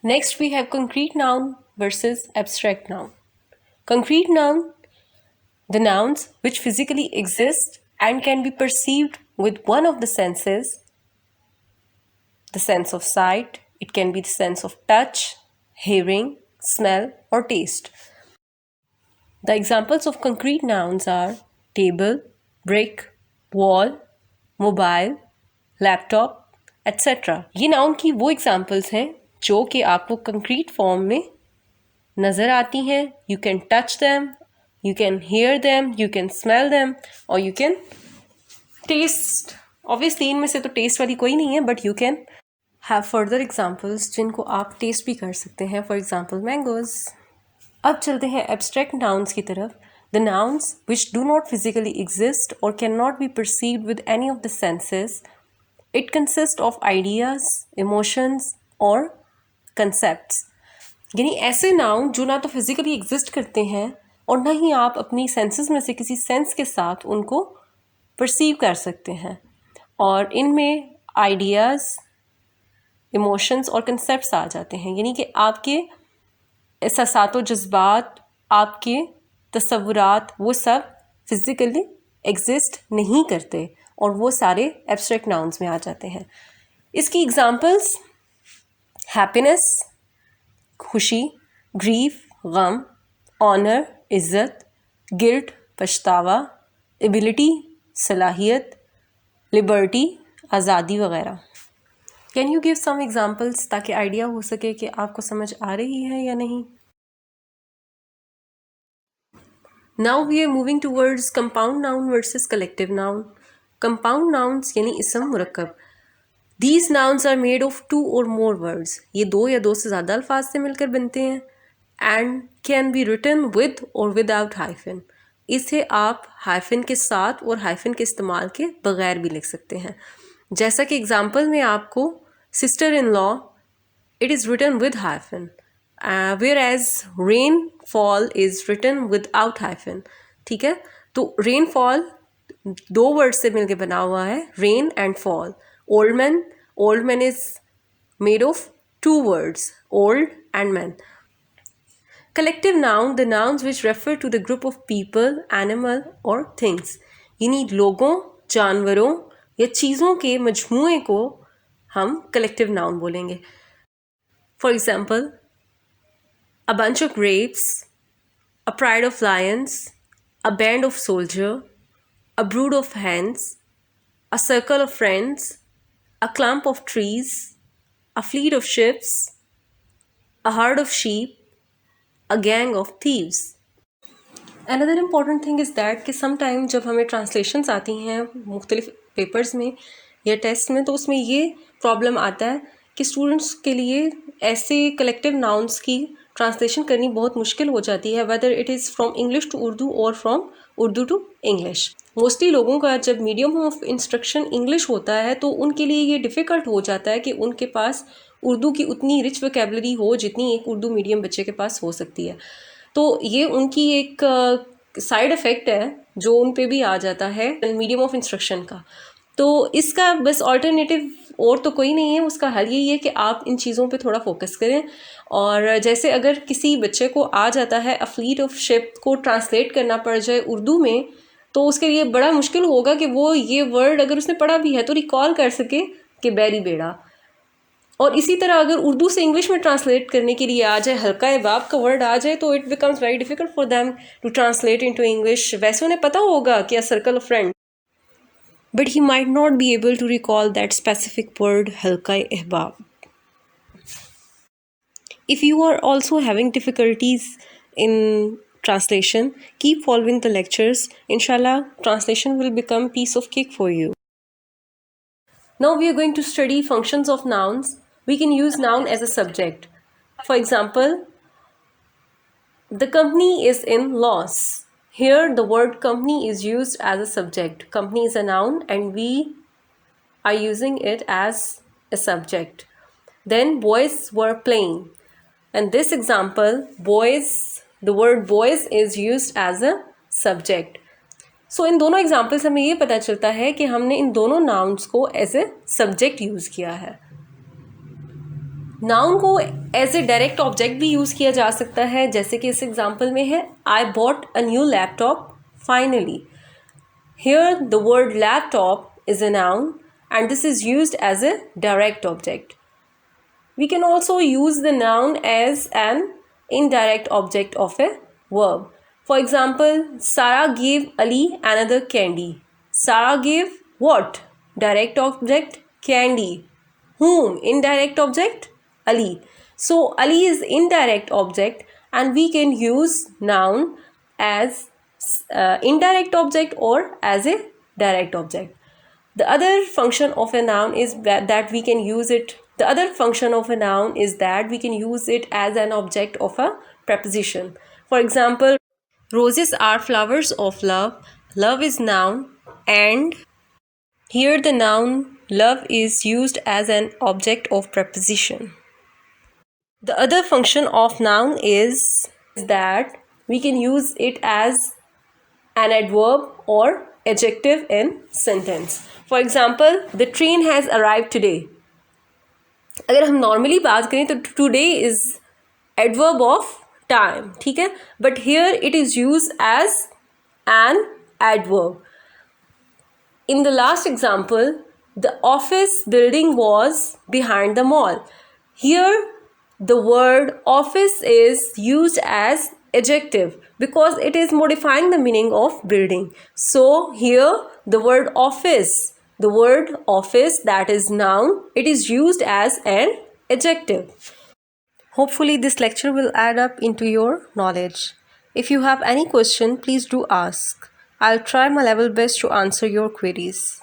Next, we have concrete noun versus abstract noun. Concrete noun, the nouns which physically exist and can be perceived with one of the senses, the sense of sight, it can be the sense of touch, hearing, smell, or taste. The examples of concrete nouns are table, brick, wall, mobile, laptop etc. ये noun की वो examples हैं जो कि आपको concrete form में नज़र आती हैं. You can touch them, you can hear them, you can smell them or you can taste. Obviously इनमें से तो टेस्ट वाली कोई नहीं है, but you can have further examples जिनको आप टेस्ट भी कर सकते हैं. For example mangoes. अब चलते हैं एब्स्ट्रैक्ट नाउन्स की तरफ. The nouns which do not physically exist or can not be perceived with any of the senses. It consist of ideas, emotions और कंसेप्ट्स. यानी ऐसे नाउन जो ना तो फिजिकली एग्जिस्ट करते हैं और ना ही आप अपनी सेंसेस में से किसी सेंस के साथ उनको परसीव कर सकते हैं. और इनमें आइडियाज़, इमोशंस और कंसेप्ट्स आ जाते हैं. यानी कि आपके एहसासात व जज्बात, आपके तसव्वुरात, वो सब फिज़िकली एग्जिस्ट नहीं करते और वो सारे एब्स्ट्रैक्ट नाउन्स में आ जाते हैं. इसकी एग्जांपल्स हैप्पीनेस, खुशी, ग्रीफ, गम, ऑनर, इज़्ज़त, गिल्ट, पछतावा, एबिलिटी, सलाहियत, लिबर्टी, आज़ादी वगैरह. Can you give some examples ताकि आइडिया हो सके कि आपको समझ आ रही है या नहीं. Now we are moving towards compound noun versus collective noun. Compound nouns यानी इसम मुरक्कब. These nouns are made of 2 or more words. ये 2 या 2 से ज़्यादा अल्फाज से मिलकर बनते हैं. And can be written with और विदाउट हाइफन. इसे आप हाइफन के साथ और हाइफन के इस्तेमाल के बगैर भी लिख सकते हैं. जैसा कि एग्जाम्पल में आपको sister in law, it is written with hyphen, whereas rainfall is written without hyphen. ठीक है, तो rainfall 2 वर्ड से मिलके बना हुआ है, rain and fall. old man is made of 2 words, old and man. Collective noun, the nouns which refer to the group of people, animal or things. यानी लोगों, जानवरों या चीज़ों के मजमूए को हम collective noun बोलेंगे. For example, a bunch of grapes, a pride of lions, a band of soldiers, a brood of hens, a circle of friends, a clump of trees, a fleet of ships, a herd of sheep, a gang of thieves. Another important thing is that कि sometime जब हमें translations आती हैं मुख्तलिफ papers में या test में, तो उसमें ये प्रॉब्लम आता है कि स्टूडेंट्स के लिए ऐसे कलेक्टिव नाउन्स की ट्रांसलेशन करनी बहुत मुश्किल हो जाती है, whether it is from English to Urdu और from Urdu to English. Mostly लोगों का जब मीडियम ऑफ इंस्ट्रक्शन इंग्लिश होता है तो उनके लिए ये डिफ़िकल्ट हो जाता है कि उनके पास उर्दू की उतनी रिच वोकेबलरी हो जितनी एक उर्दू मीडियम बच्चे के पास हो सकती है. तो ये उनकी एक साइड इफ़ेक्ट है जो उन पे भी आ जाता है मीडियम ऑफ इंस्ट्रक्शन का. तो इसका बस ऑल्टरनेटिव और तो कोई नहीं है, उसका हल यही है कि आप इन चीज़ों पे थोड़ा फोकस करें. और जैसे अगर किसी बच्चे को आ जाता है अ फ्लीट ऑफ शिप को ट्रांसलेट करना पड़ जाए उर्दू में, तो उसके लिए बड़ा मुश्किल होगा कि वो ये वर्ड अगर उसने पढ़ा भी है तो रिकॉल कर सके कि बैरी बेड़ा. और इसी तरह अगर उर्दू से इंग्लिश में ट्रांसलेट करने के लिए आ जाए, हल्का एबाब का वर्ड आ जाए, तो it becomes very difficult for them to translate into English. वैसे उन्हें पता होगा कि a circle of friend, but he might not be able to recall that specific word halqa ihbab. If you are also having difficulties in translation, keep following the lectures. Inshallah, translation will become piece of cake for you. Now we are going to study functions of nouns. We can use noun as a subject. For example, the company is in loss. Here the word company is used as a subject. Company is a noun and we are using it as a subject. Then boys were playing. And this example, boys, the word boys is used as a subject. So इन दोनों examples हमें ये पता चलता है कि हमने इन दोनों nouns को एज ए सब्जेक्ट यूज़ किया है. नाउन को एज ए डायरेक्ट ऑब्जेक्ट भी यूज़ किया जा सकता है, जैसे कि इस एग्जाम्पल में है I bought a new laptop finally. Here the word laptop is a noun and this is used as a direct object. We can also use the noun as an indirect object of a verb. For example, Sarah gave Ali another candy. Sarah gave what? Direct object candy. Whom? Indirect object Ali. So Ali is indirect object and we can use noun as indirect object or as a direct object. The other function of a noun is that we can use it. The other function of a noun is that we can use it as an object of a preposition. For example, roses are flowers of love. Love is noun and here the noun love is used as an object of preposition. The other function of noun is that we can use it as an adverb or adjective in sentence. For example, the train has arrived today. अगर हम normally बात करें तो today is adverb of time, ठीक है, but here it is use as an adverb. In the last example, the office building was behind the mall. Here, the word office is used as adjective because it is modifying the meaning of building. So, here, the word office that is noun, it is used as an adjective. Hopefully, this lecture will add up into your knowledge. If you have any question, please do ask. I'll try my level best to answer your queries.